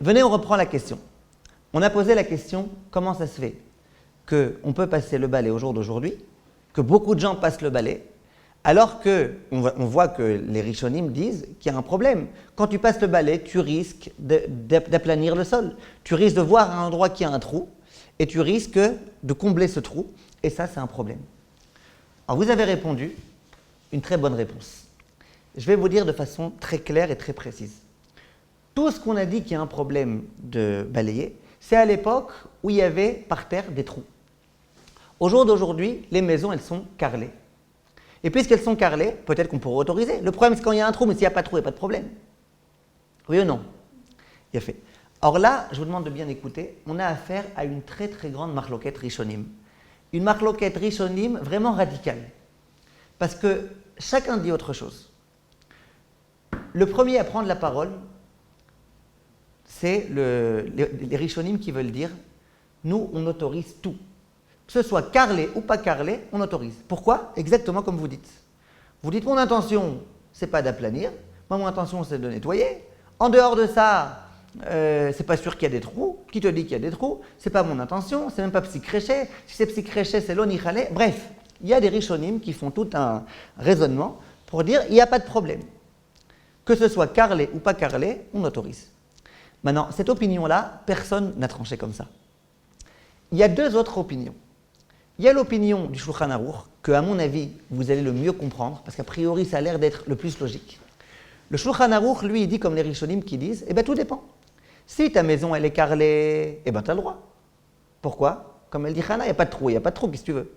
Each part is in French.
Venez, on reprend la question. On a posé la question, comment ça se fait qu'on peut passer le balai au jour d'aujourd'hui, que beaucoup de gens passent le balai, alors qu'on voit que les Rishonim disent qu'il y a un problème. Quand tu passes le balai, tu risques d'aplanir le sol. Tu risques de voir à un endroit qu'il y a un trou, et tu risques de combler ce trou, et ça, c'est un problème. Alors, vous avez répondu une très bonne réponse. Je vais vous dire de façon très claire et très précise. Tout ce qu'on a dit qu'il y a un problème de balayer, c'est à l'époque où il y avait par terre des trous. Au jour d'aujourd'hui, les maisons, elles sont carrelées. Et puisqu'elles sont carrelées, peut-être qu'on pourrait autoriser. Le problème, c'est quand il y a un trou, mais s'il n'y a pas de trou, il n'y a pas de problème. Oui ou non? Il a fait. Or là, je vous demande de bien écouter, on a affaire à une très très grande marloquette rishonim. Une marloquette rishonim vraiment radicale. Parce que chacun dit autre chose. Le premier à prendre la parole, c'est les rishonim qui veulent dire « nous, on autorise tout ». Que ce soit carrelé ou pas carrelé, on autorise. Pourquoi? Exactement comme vous dites. Vous dites « mon intention, c'est pas d'aplanir, moi, mon intention, c'est de nettoyer. En dehors de ça, c'est pas sûr qu'il y a des trous. Qui te dit qu'il y a des trous? C'est pas mon intention, c'est même pas psychréché. Si c'est psychréché, c'est l'onichalé. » Bref, il y a des rishonim qui font tout un raisonnement pour dire « il n'y a pas de problème. Que ce soit carrelé ou pas carrelé, on autorise. » Maintenant, cette opinion-là, personne n'a tranché comme ça. Il y a deux autres opinions. Il y a l'opinion du Shulchan Aruch, que, à mon avis, vous allez le mieux comprendre, parce qu'a priori, ça a l'air d'être le plus logique. Le Shulchan Aruch, lui, il dit comme les Rishonim qui disent, eh bien, tout dépend. Si ta maison, elle est carrelée, eh bien, tu as le droit. Pourquoi? Comme elle dit Chana, il n'y a pas de trou, qu'est-ce que tu veux?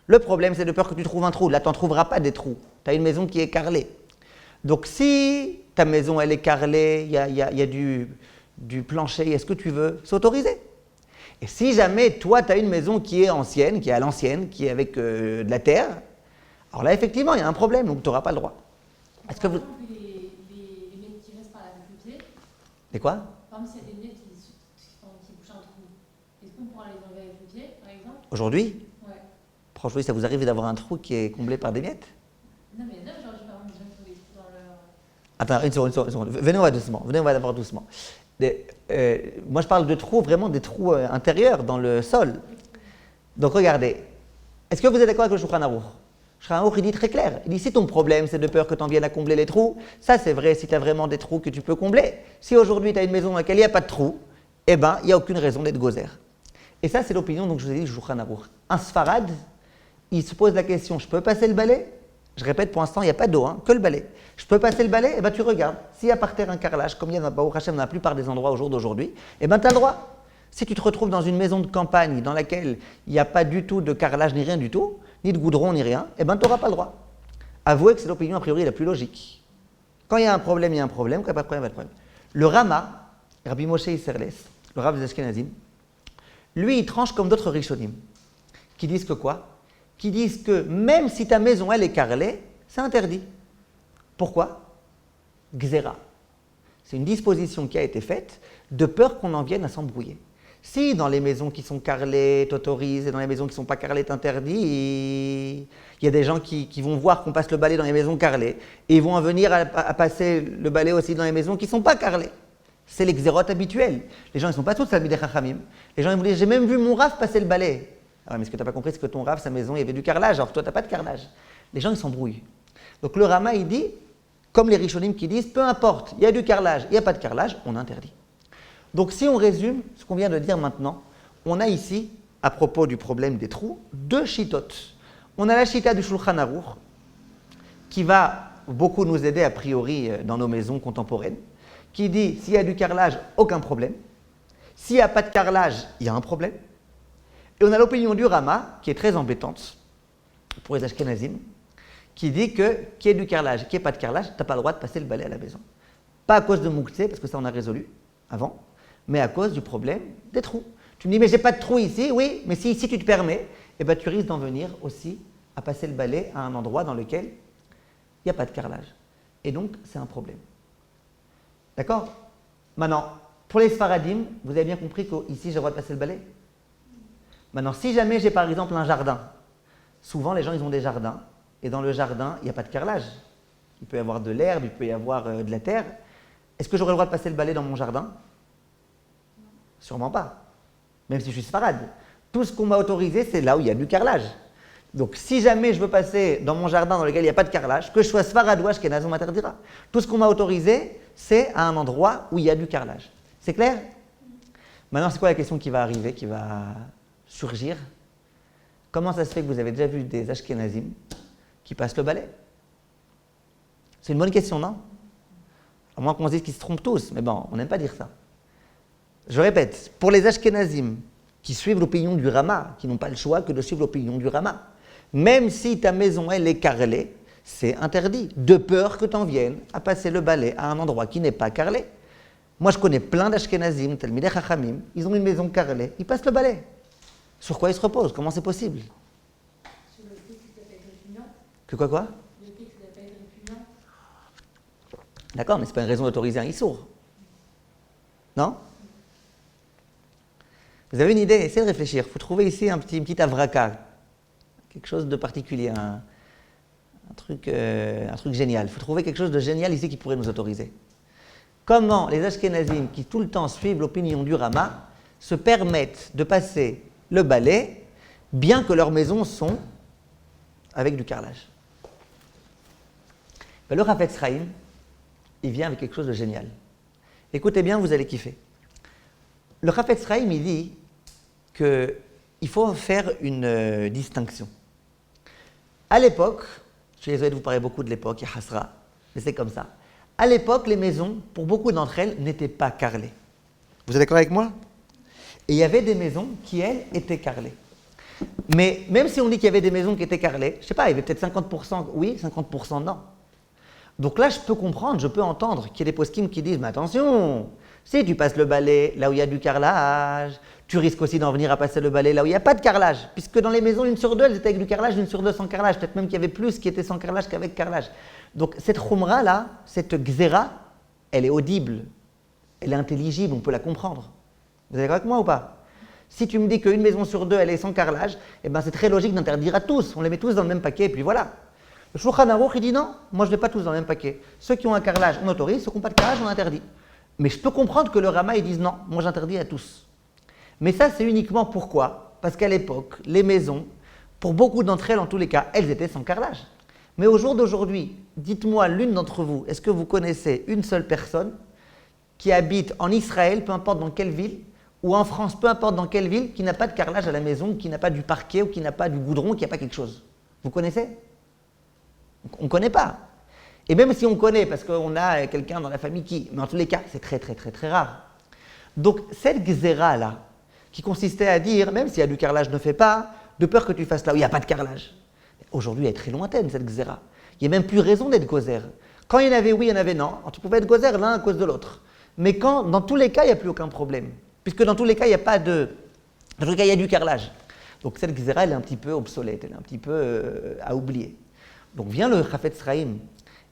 Le problème, c'est de peur que tu trouves un trou. Là, tu n'en trouveras pas des trous. Tu as une maison qui est carrelée. Donc, si ta maison, elle est carrelée, il y a du plancher, est-ce que tu veux? C'est autorisé. Et si jamais, toi, tu as une maison qui est ancienne, qui est à l'ancienne, qui est avec de la terre, alors là, effectivement, il y a un problème, donc tu n'auras pas le droit. Est-ce que vous... Les miettes qui restent par la pied. Les quoi? Par exemple, s'il y a des miettes qui bouchent un trou, est-ce qu'on pourra les enlever avec le pied, par exemple? Aujourd'hui? Ouais. Franchement, ça vous arrive d'avoir un trou qui est comblé par des miettes? Non, mais il y en a, genre, par exemple, des gens qui ont des trous dans leur... Attends, une seconde. Venez, on va doucement. Venez, on va d'abord doucement. Moi, je parle de trous, vraiment des trous intérieurs dans le sol. Donc, regardez. Est-ce que vous êtes d'accord avec le Shulchan Aruch? Le Shulchan Aruch, il dit très clair. Il dit, si ton problème, c'est de peur que tu en viennes à combler les trous, ça, c'est vrai si tu as vraiment des trous que tu peux combler. Si aujourd'hui, tu as une maison dans laquelle il n'y a pas de trous, eh bien, il n'y a aucune raison d'être gozer. Et ça, c'est l'opinion, donc je vous ai dit, du Shulchan Aruch. Un Sfarad, il se pose la question, je peux passer le balai? Je répète, pour l'instant, il n'y a pas d'eau, que le balai. Je peux passer le balai? Eh bien, tu regardes. S'il y a par terre un carrelage, comme il y en a dans la plupart des endroits au jour d'aujourd'hui, eh bien, tu as le droit. Si tu te retrouves dans une maison de campagne dans laquelle il n'y a pas du tout de carrelage, ni rien du tout, ni de goudron, ni rien, eh bien, tu n'auras pas le droit. Avouez que c'est l'opinion, a priori, la plus logique. Quand il y a un problème, il y a un problème. Quand il n'y a pas de problème, il n'y a pas de problème. Le Rama, Rabbi Moshe Isserles, le Rav des Ashkenazim, lui, il tranche comme d'autres Rishonim, qui disent que quoi? Qui disent que même si ta maison, elle est carrelée, c'est interdit. Pourquoi? Gzera. C'est une disposition qui a été faite de peur qu'on en vienne à s'embrouiller. Si dans les maisons qui sont carrelées, t'autorises, et dans les maisons qui ne sont pas carrelées, t'interdis, il y a des gens qui vont voir qu'on passe le balai dans les maisons carrelées, et ils vont en venir à passer le balai aussi dans les maisons qui ne sont pas carrelées. C'est les gzérotes habituelles. Les gens, ils ne sont pas tous Talmidei Chachamim. Les gens, ils vont dire, j'ai même vu mon Rav passer le balai. Ah, mais ce que tu n'as pas compris, c'est que ton Rav, sa maison, il y avait du carrelage, alors toi, tu n'as pas de carrelage. Les gens, ils s'embrouillent. Donc le Rama, il dit, comme les Rishonim qui disent, peu importe, il y a du carrelage, il n'y a pas de carrelage, on interdit. Donc si on résume ce qu'on vient de dire maintenant, on a ici, à propos du problème des trous, deux chitotes. On a la chita du Shulchan Aruch, qui va beaucoup nous aider a priori dans nos maisons contemporaines, qui dit, s'il y a du carrelage, aucun problème. S'il n'y a pas de carrelage, il y a un problème. Et on a l'opinion du Rama, qui est très embêtante pour les Ashkenazim, qui dit que qu'il y ait du carrelage, qu'il n'y ait pas de carrelage, tu n'as pas le droit de passer le balai à la maison. Pas à cause de Mouktsé, parce que ça on a résolu avant, mais à cause du problème des trous. Tu me dis, mais j'ai pas de trou ici, oui, mais si tu te permets, eh ben, tu risques d'en venir aussi à passer le balai à un endroit dans lequel il n'y a pas de carrelage. Et donc, c'est un problème. D'accord? Maintenant, pour les Sfaradim, vous avez bien compris qu'ici, j'ai le droit de passer le balai? Maintenant, si jamais j'ai par exemple un jardin, souvent les gens ils ont des jardins, et dans le jardin, il n'y a pas de carrelage. Il peut y avoir de l'herbe, il peut y avoir de la terre. Est-ce que j'aurai le droit de passer le balai dans mon jardin? Sûrement pas. Même si je suis sfarade. Tout ce qu'on m'a autorisé, c'est là où il y a du carrelage. Donc, si jamais je veux passer dans mon jardin dans lequel il n'y a pas de carrelage, que je sois sfarad ou ashkénaze, on m'interdira. Tout ce qu'on m'a autorisé, c'est à un endroit où il y a du carrelage. C'est clair? Maintenant, c'est quoi la question qui va arriver, qui va surgir? Comment ça se fait que vous avez déjà vu des ashkénazim qui passent le balai? C'est une bonne question, non? À moins qu'on se dise qu'ils se trompent tous, mais bon, on n'aime pas dire ça. Je répète, pour les ashkénazim qui suivent l'opinion du Rama, qui n'ont pas le choix que de suivre l'opinion du Rama, même si ta maison, elle est carrelée, c'est interdit, de peur que tu en viennes à passer le balai à un endroit qui n'est pas carrelé. Moi, je connais plein d'ashkénazim, Talmidei Chachamim, ils ont une maison carrelée, ils passent le balai. Sur quoi ils se reposent? Comment c'est possible? Sur le fait que ça peut être répugnant. Que quoi? Le fait que ça peut être répugnant. D'accord, mais c'est pas une raison d'autoriser un issour. Non? Vous avez une idée? Essayez de réfléchir. Il faut trouver ici une petite avraka, quelque chose de particulier, un truc génial. Il faut trouver quelque chose de génial ici qui pourrait nous autoriser. Comment les ashkénazim qui tout le temps suivent l'opinion du Rama se permettent de passer le balai, bien que leurs maisons sont avec du carrelage? Ben, le Chafetz Chaim, il vient avec quelque chose de génial. Écoutez bien, vous allez kiffer. Le Chafetz Chaim, il dit qu'il faut faire une distinction. À l'époque, je suis désolé de vous parler beaucoup de l'époque, il y a Hasra, mais c'est comme ça. À l'époque, les maisons, pour beaucoup d'entre elles, n'étaient pas carrelées. Vous êtes d'accord avec moi? Et il y avait des maisons qui, elles, étaient carrelées. Mais même si on dit qu'il y avait des maisons qui étaient carrelées, je ne sais pas, il y avait peut-être 50% oui, 50% non. Donc là, je peux comprendre, je peux entendre qu'il y a des poskim qui disent « Mais attention, si tu passes le balai là où il y a du carrelage, tu risques aussi d'en venir à passer le balai là où il n'y a pas de carrelage. » Puisque dans les maisons, 1 sur 2, elles étaient avec du carrelage, 1 sur 2 sans carrelage. Peut-être même qu'il y avait plus qui étaient sans carrelage qu'avec carrelage. Donc cette khumra là, cette gzera, elle est audible, elle est intelligible, on peut la comprendre. Vous êtes d'accord avec moi ou pas? Si tu me dis qu'une maison sur 2, elle est sans carrelage, eh ben c'est très logique d'interdire à tous. On les met tous dans le même paquet et puis voilà. Le Shulchan Aruch, il dit non, moi je ne les mets pas tous dans le même paquet. Ceux qui ont un carrelage, on autorise, ceux qui n'ont pas de carrelage, on interdit. Mais je peux comprendre que le Rama, ils disent non, moi j'interdis à tous. Mais ça, c'est uniquement pourquoi? Parce qu'à l'époque, les maisons, pour beaucoup d'entre elles, en tous les cas, elles étaient sans carrelage. Mais au jour d'aujourd'hui, dites-moi l'une d'entre vous, est-ce que vous connaissez une seule personne qui habite en Israël, peu importe dans quelle ville, ou en France, peu importe dans quelle ville, qui n'a pas de carrelage à la maison, qui n'a pas du parquet, ou qui n'a pas du goudron, qui n'a pas quelque chose? Vous connaissez? On ne connaît pas. Et même si on connaît, parce qu'on a quelqu'un dans la famille qui... Mais en tous les cas, c'est très, très, très, très rare. Donc, cette gzéra-là, qui consistait à dire, même s'il y a du carrelage, ne fais pas, de peur que tu fasses là où il n'y a pas de carrelage. Aujourd'hui, elle est très lointaine, cette gzéra. Il n'y a même plus raison d'être gozer. Quand il y en avait oui, il y en avait non. Tu pouvais être gozer l'un à cause de l'autre. Mais quand, dans tous les cas, il n'y a plus aucun problème. Puisque dans tous les cas, il n'y a pas de... Dans tous les cas, il y a du carrelage. Donc, cette gzéra, elle est un petit peu obsolète, elle est un petit peu à oublier. Donc vient le Chafetz Chaim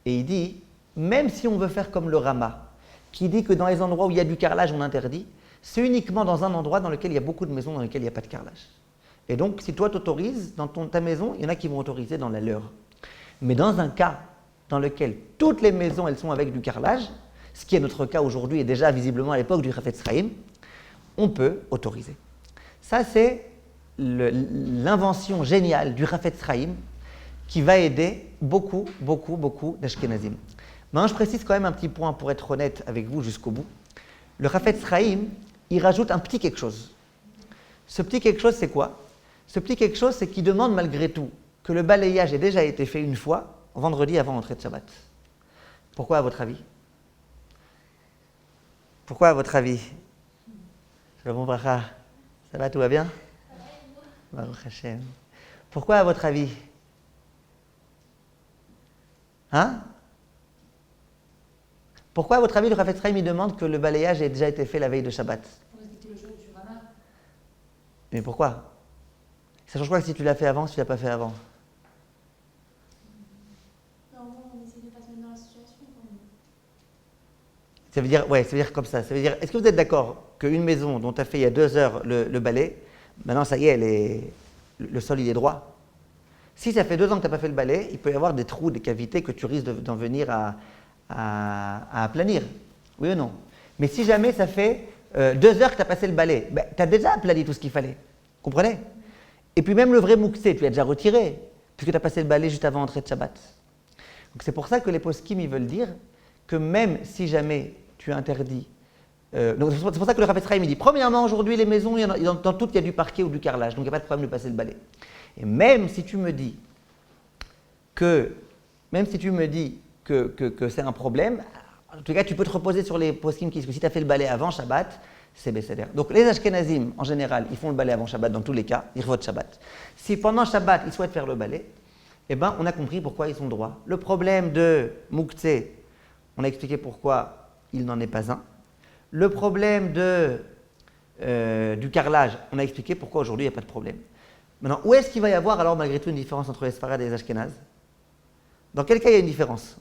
et il dit, même si on veut faire comme le Rama, qui dit que dans les endroits où il y a du carrelage, on interdit, c'est uniquement dans un endroit dans lequel il y a beaucoup de maisons dans lesquelles il n'y a pas de carrelage. Et donc, si toi t'autorises dans ta maison, il y en a qui vont autoriser dans la leur. Mais dans un cas dans lequel toutes les maisons, elles sont avec du carrelage, ce qui est notre cas aujourd'hui et déjà visiblement à l'époque du Chafetz Chaim, on peut autoriser. Ça, c'est l'invention géniale du Chafetz Chaim, qui va aider beaucoup, beaucoup, beaucoup d'Ashkenazim. Maintenant, je précise quand même un petit point pour être honnête avec vous jusqu'au bout. Le Chafetz Chaim, il rajoute un petit quelque chose. Ce petit quelque chose, c'est quoi? Ce petit quelque chose, c'est qu'il demande malgré tout que le balayage ait déjà été fait une fois, vendredi avant l'entrée de Shabbat. Pourquoi, à votre avis? Pourquoi, à votre avis? Shalom bracha. Ça va, tout va bien? Baruch Hashem. Pourquoi, à votre avis? Hein? Pourquoi, à votre avis, le Chafetz Chaim il demande que le balayage ait déjà été fait la veille de Shabbat? Pour éviter le jour du Rama. Mais pourquoi? Ça change quoi si tu l'as fait avant, si tu ne l'as pas fait avant? Normalement, on essaie de ne pas se mettre dans la situation. Quand même. Ça veut dire, ouais, ça veut dire comme ça. Ça veut dire, est-ce que vous êtes d'accord qu'une maison dont tu as fait il y a 2 heures le balai, maintenant ça y est, le sol il est droit? Si ça fait 2 ans que tu n'as pas fait le balai, il peut y avoir des trous, des cavités que tu risques d'en venir à aplanir. Oui ou non? Mais si jamais ça fait 2 heures que tu as passé le balai, ben, tu as déjà aplani tout ce qu'il fallait. Comprenez? Et puis même le vrai mouksé, tu l'as déjà retiré, puisque tu as passé le balai juste avant l'entrée de Shabbat. Donc c'est pour ça que les poskim, ils veulent dire que même si jamais tu interdis... donc c'est pour ça que le Chafetz Chaim il dit, premièrement, aujourd'hui, les maisons, dans toutes, il y a du parquet ou du carrelage, donc il n'y a pas de problème de passer le balai. Et même si tu me dis que c'est un problème, en tout cas, tu peux te reposer sur les poskim qui disent que si tu as fait le balai avant Shabbat, c'est Besséder. Donc les Ashkenazim, en général, ils font le balai avant Shabbat dans tous les cas, ils revotent Shabbat. Si pendant Shabbat, ils souhaitent faire le balai, eh ben, on a compris pourquoi ils sont droits. Le problème de Moukhtse, on a expliqué pourquoi il n'en est pas un. Le problème du carrelage, on a expliqué pourquoi aujourd'hui il n'y a pas de problème. Maintenant, où est-ce qu'il va y avoir alors malgré tout une différence entre les Sfarad et les Ashkenazes? Dans quel cas il y a une différence?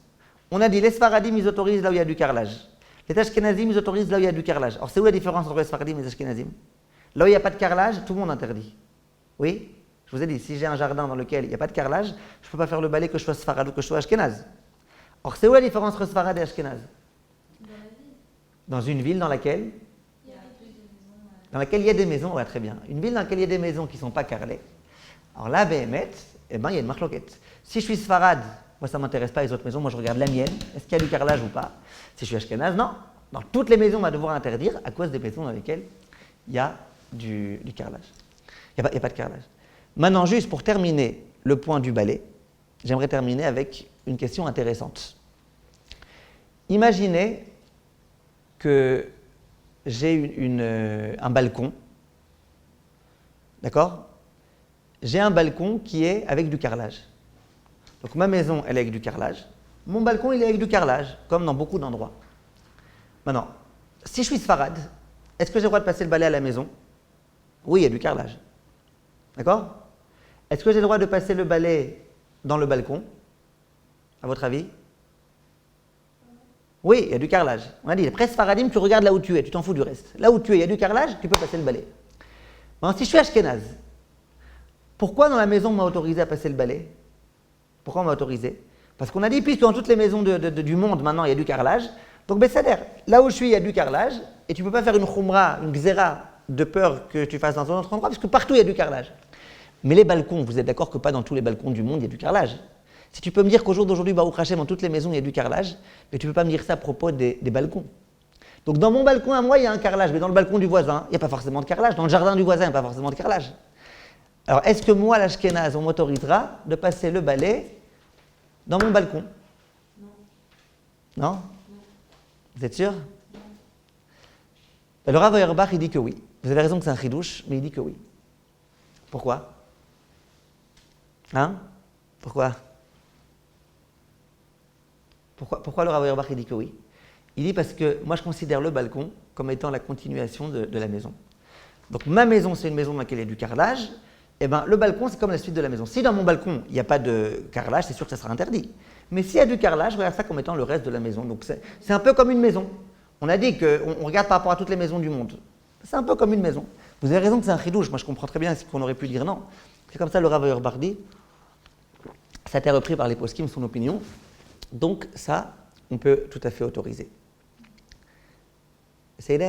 On a dit les Sfaradim, ils autorisent là où il y a du carrelage. Les Ashkenazim, ils autorisent là où il y a du carrelage. Alors c'est où la différence entre les Sfaradim et les Ashkenazim? Là où il n'y a pas de carrelage, tout le monde interdit. Oui? Je vous ai dit, si j'ai un jardin dans lequel il n'y a pas de carrelage, je ne peux pas faire le balai que je sois Sfarad ou que je sois Ashkenaz. Or, c'est où la différence entre Sfarad et Ashkenaz? Dans la ville. Dans une ville dans laquelle Il y a plus de maisons. Dans laquelle il y a des maisons, ouais, très bien. Une ville dans laquelle il y a des maisons qui ne sont pas carrelées. Alors là, Béhémet, eh ben, il y a une marloquette. Si je suis Sfarad, moi ça ne m'intéresse pas les autres maisons, moi je regarde la mienne. Est-ce qu'il y a du carrelage ou pas? Si je suis Ashkenaz, non. Dans toutes les maisons, on va devoir interdire à cause des maisons dans lesquelles il y a du carrelage. Il n'y a pas de carrelage. Maintenant, juste pour terminer le point du balai, j'aimerais terminer avec une question intéressante. Imaginez que j'ai un balcon, d'accord? J'ai un balcon qui est avec du carrelage. Donc ma maison, elle est avec du carrelage. Mon balcon, il est avec du carrelage, comme dans beaucoup d'endroits. Maintenant, si je suis Sfarad, est-ce que j'ai le droit de passer le balai à la maison? Oui, il y a du carrelage. D'accord? Est-ce que j'ai le droit de passer le balai dans le balcon? À votre avis? Oui, il y a du carrelage. On a dit, après Sfaradim, tu regardes là où tu es, tu t'en fous du reste. Là où tu es, il y a du carrelage, tu peux passer le balai. Maintenant, si je suis Ashkenaz, pourquoi dans la maison on m'a autorisé à passer le balai? Pourquoi on m'a autorisé? Parce qu'on a dit, puisque dans toutes les maisons du monde, maintenant, il y a du carrelage, donc Besséder, là où je suis, il y a du carrelage, et tu ne peux pas faire une khumra, une xéra, de peur que tu fasses dans un autre endroit, parce que partout, il y a du carrelage. Mais les balcons, vous êtes d'accord que pas dans tous les balcons du monde, il y a du carrelage? Si tu peux me dire qu'au jour d'aujourd'hui, Baruch Hashem, dans toutes les maisons, il y a du carrelage, mais tu ne peux pas me dire ça à propos des balcons. Donc dans mon balcon à moi, il y a un carrelage, mais dans le balcon du voisin, il n'y a pas forcément de carrelage. Dans le jardin du voisin, il n'y a pas forcément de carrelage. Alors est-ce que moi, l'Ashkenaz, on m'autorisera de passer le balai dans mon balcon? Non? Vous êtes sûr? Le Rav Auerbach, il dit que oui. Vous avez raison que c'est un chidouche, mais il dit que oui. Pourquoi? Hein? Pourquoi le Rav Auerbach il dit que oui? Il dit parce que moi je considère le balcon comme étant la continuation de la maison. Donc ma maison c'est une maison dans laquelle il y a du carrelage, et ben le balcon c'est comme la suite de la maison. Si dans mon balcon il n'y a pas de carrelage, c'est sûr que ça sera interdit. Mais s'il y a du carrelage, je regarde ça comme étant le reste de la maison. Donc c'est un peu comme une maison. On a dit qu'on regarde par rapport à toutes les maisons du monde. C'est un peu comme une maison. Vous avez raison que c'est un chidouche, moi je comprends très bien qu'on aurait pu dire non. C'est comme ça le Rav Auerbach dit. Ça a été repris par les poskim, son opinion. Donc ça, on peut tout à fait autoriser. C'est